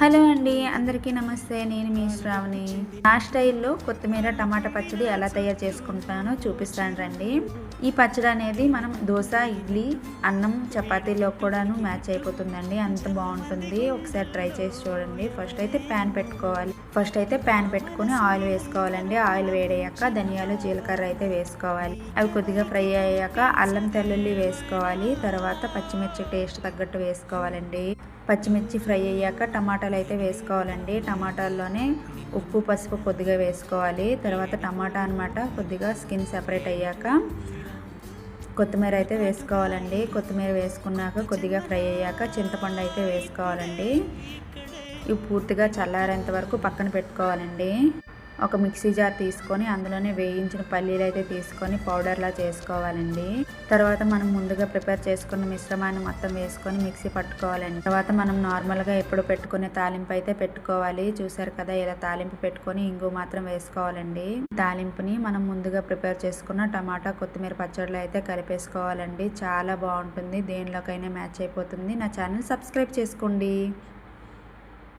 Hello అండి, అందరికీ నమస్తే. నేను మీ శ్రావణి. నా స్టైల్లో కొత్తిమీర టమాటా పచ్చడి ఎలా తయారు చేసుకుంటానో చూపిస్తాను రండి. ఈ పచ్చడి అనేది మనం దోశ, ఇడ్లీ, అన్నం, చపాతీలో కూడాను మ్యాచ్ అయిపోతుందండి. అంత బాగుంటుంది. ఒకసారి ట్రై చేసి చూడండి. ఫస్ట్ అయితే ప్యాన్ పెట్టుకొని ఆయిల్ వేసుకోవాలండి. ఆయిల్ వేడయ్యాక ధనియాలు, జీలకర్ర అయితే వేసుకోవాలి. అవి కొద్దిగా ఫ్రై అయ్యాక అల్లం తెల్లుల్లి వేసుకోవాలి. తర్వాత పచ్చిమిర్చి టేస్ట్ తగ్గట్టు వేసుకోవాలండి. పచ్చిమిర్చి ఫ్రై అయ్యాక టమాటాలు అయితే వేసుకోవాలండి. టమాటాల్లోనే ఉప్పు, పసుపు కొద్దిగా వేసుకోవాలి. తర్వాత టమాటా అనమాట కొద్దిగా స్కిన్ సెపరేట్ అయ్యాక కొత్తిమీర అయితే వేసుకోవాలండి. కొత్తిమీర వేసుకున్నాక కొద్దిగా ఫ్రై అయ్యాక చింతపండు అయితే వేసుకోవాలండి. ఇవి పూర్తిగా చల్లారేంత వరకు పక్కన పెట్టుకోవాలండి. ఒక మిక్సీ జార్ తీసుకొని అందులోనే వేయించిన పల్లీలు అయితే తీసుకొని పౌడర్లా చేసుకోవాలండి. తర్వాత మనం ముందుగా ప్రిపేర్ చేసుకున్న మిశ్రమాన్ని మొత్తం వేసుకొని మిక్సీ పట్టుకోవాలండి. తర్వాత మనం నార్మల్గా ఎప్పుడు పెట్టుకునే తాలింపు అయితే పెట్టుకోవాలి. చూసారు కదా, ఇలా తాలింపు పెట్టుకొని ఇంగు మాత్రం వేసుకోవాలండి. తాలింపుని మనం ముందుగా ప్రిపేర్ చేసుకున్న టమాటా, కొత్తిమీర పచ్చడిలో అయితే కలిపేసుకోవాలండి. చాలా బాగుంటుంది. దేనిలోకైనా మ్యాచ్ అయిపోతుంది. నా ఛానల్ సబ్స్క్రైబ్ చేసుకోండి.